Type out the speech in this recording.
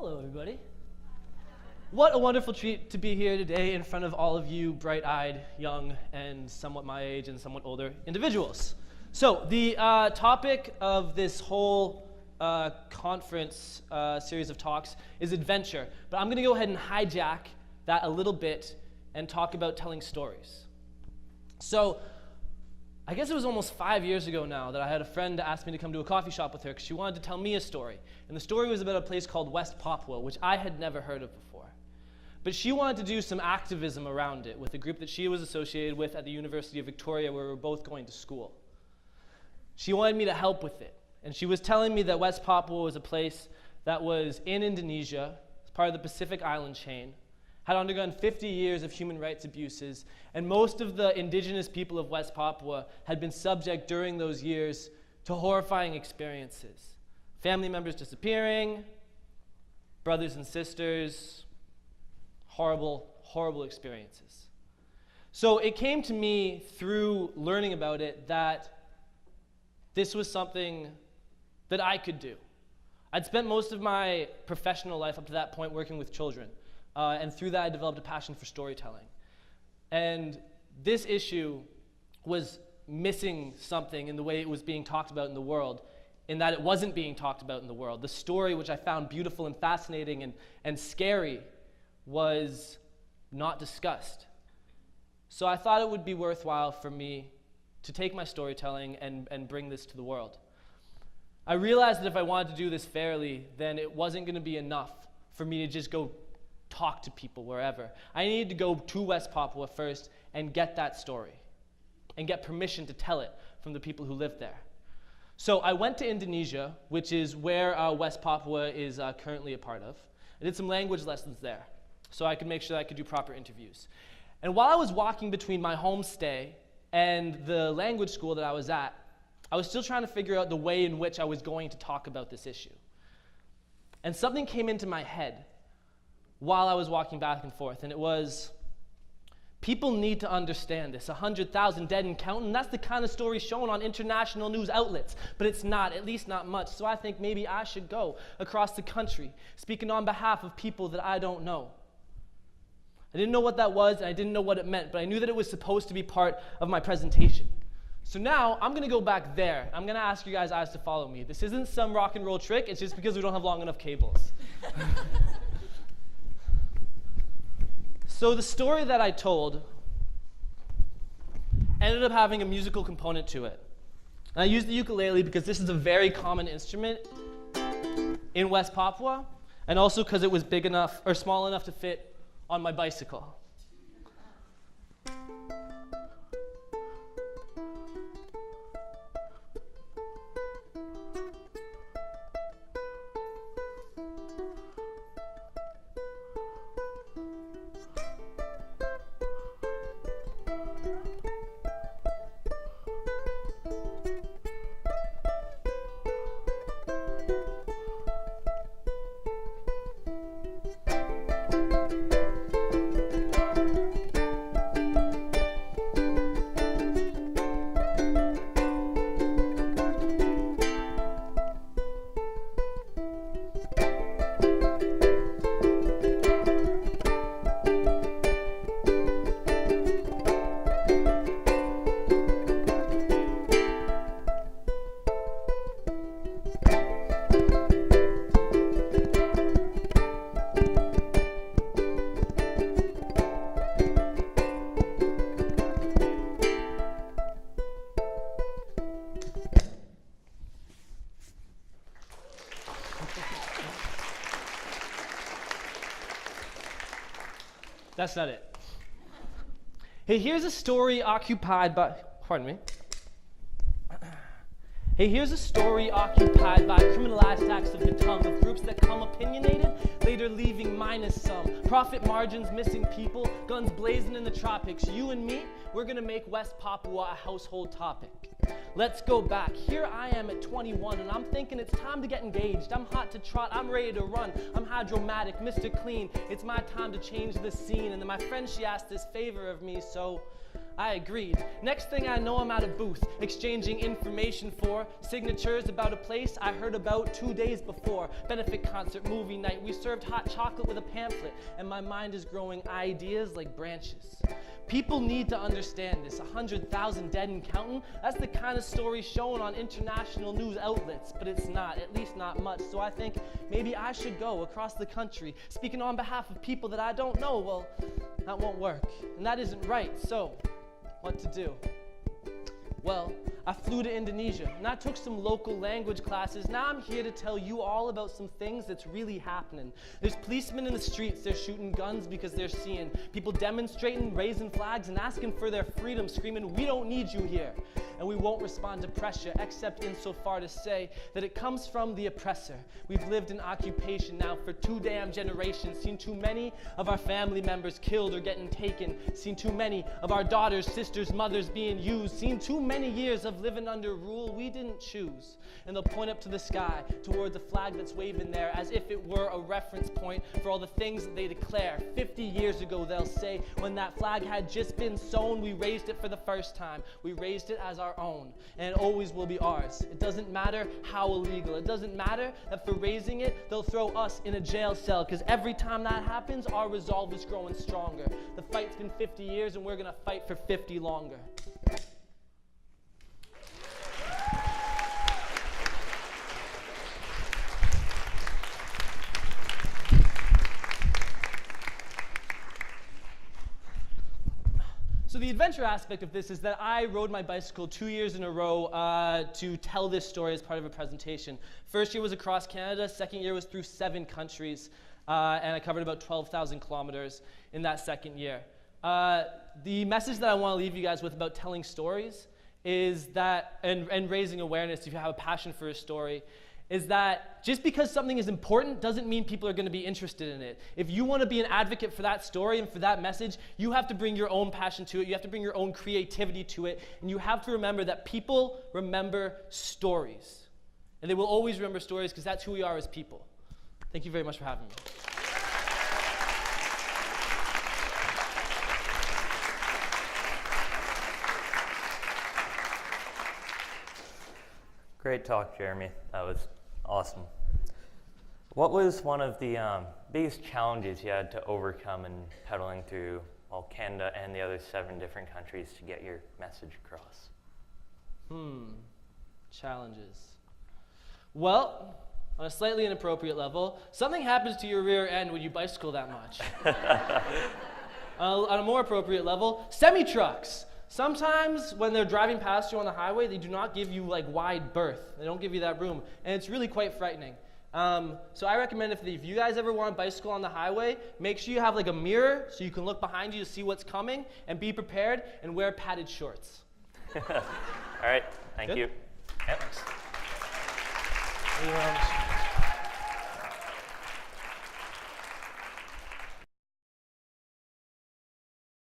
Hello, everybody. What a wonderful treat to be here today in front of all of you bright-eyed, young, and somewhat my age and somewhat older individuals. So the topic of this whole conference series of talks is adventure, but I'm going to go ahead and hijack that a little bit and talk about telling stories. So I guess it was almost 5 years ago now that I had a friend ask me to come to a coffee shop with her because she wanted to tell me a story. And the story was about a place called West Papua, which I had never heard of before. But she wanted to do some activism around it with a group that she was associated with at the University of Victoria, where we were both going to school. She wanted me to help with it. And she was telling me that West Papua was a place that was in Indonesia, it's part of the Pacific Island chain, had undergone 50 years of human rights abuses, and most of the indigenous people of West Papua had been subject during those years to horrifying experiences. Family members disappearing, brothers and sisters, horrible, horrible experiences. So it came to me through learning about it that this was something that I could do. I'd spent most of my professional life up to that point working with children. And through that, I developed a passion for storytelling. And this issue was missing something in the way it was being talked about in the world, in that it wasn't being talked about in the world. The story, which I found beautiful and fascinating and scary, was not discussed. So I thought it would be worthwhile for me to take my storytelling and bring this to the world. I realized that if I wanted to do this fairly, then it wasn't going to be enough for me to just go talk to people wherever. I needed to go to West Papua first and get that story and get permission to tell it from the people who lived there. So I went to Indonesia, which is where West Papua is currently a part of. I did some language lessons there so I could make sure that I could do proper interviews. And while I was walking between my homestay and the language school that I was at, I was still trying to figure out the way in which I was going to talk about this issue. And something came into my head while I was walking back and forth, and it was, people need to understand this. 100,000 dead and counting, that's the kind of story shown on international news outlets, but it's not, at least not much. So I think maybe I should go across the country, speaking on behalf of people that I don't know. I didn't know what that was, and I didn't know what it meant, but I knew that it was supposed to be part of my presentation. So now, I'm going to go back there. I'm going to ask you guys to follow me. This isn't some rock and roll trick, it's just because we don't have long enough cables. So the story that I told ended up having a musical component to it. And I used the ukulele because this is a very common instrument in West Papua, and also because it was big enough or small enough to fit on my bicycle. That's not it. Hey, here's a story occupied by, pardon me. Hey, here's a story occupied by criminalized acts of the tongue of groups that come opinionated, later leaving minus some. Profit margins, missing people, guns blazing in the tropics. You and me, we're gonna make West Papua a household topic. Let's go back. Here I am at 21, and I'm thinking it's time to get engaged. I'm hot to trot, I'm ready to run. I'm hydromatic, Mr. Clean. It's my time to change the scene. And then my friend, she asked this favor of me, so I agreed. Next thing I know, I'm at a booth, exchanging information for signatures about a place I heard about 2 days before. Benefit concert, movie night, we served hot chocolate with a pamphlet, and my mind is growing ideas like branches. People need to understand this. 100,000 dead and counting, that's the kind of story shown on international news outlets, but it's not, at least not much. So I think maybe I should go across the country, speaking on behalf of people that I don't know. Well, that won't work, and that isn't right. So, what to do? Well, I flew to Indonesia, and I took some local language classes. Now I'm here to tell you all about some things that's really happening. There's policemen in the streets, they're shooting guns because they're seeing people demonstrating, raising flags, and asking for their freedom, screaming, "We don't need you here." And we won't respond to pressure, except insofar to say that it comes from the oppressor. We've lived in occupation now for 2 damn generations, seen too many of our family members killed or getting taken, seen too many of our daughters, sisters, mothers being used, seen too many years of living under rule we didn't choose. And they'll point up to the sky, toward the flag that's waving there, as if it were a reference point for all the things that they declare. 50 years ago, they'll say, when that flag had just been sown, we raised it for the first time. We raised it as our own, and it always will be ours. It doesn't matter how illegal. It doesn't matter that for raising it, they'll throw us in a jail cell, because every time that happens, our resolve is growing stronger. The fight's been 50 years, and we're gonna fight for 50 longer. So the adventure aspect of this is that I rode my bicycle 2 years in a row to tell this story as part of a presentation. First year was across Canada, second year was through 7 countries, and I covered about 12,000 kilometers in that second year. The message that I want to leave you guys with about telling stories is that, and raising awareness if you have a passion for a story, is that just because something is important doesn't mean people are going to be interested in it. If you want to be an advocate for that story and for that message, you have to bring your own passion to it, you have to bring your own creativity to it, and you have to remember that people remember stories. And they will always remember stories because that's who we are as people. Thank you very much for having me. Great talk, Jeremy. That was awesome. What was one of the biggest challenges you had to overcome in pedaling through Canada and the other 7 different countries to get your message across? Challenges. Well, on a slightly inappropriate level, something happens to your rear end when you bicycle that much. On a more appropriate level, semi-trucks. Sometimes when they're driving past you on the highway, they do not give you like wide berth. They don't give you that room, and it's really quite frightening. So I recommend if you guys ever want to bicycle on the highway, make sure you have like a mirror so you can look behind you to see what's coming, and be prepared and wear padded shorts. All right, thank you. Yep.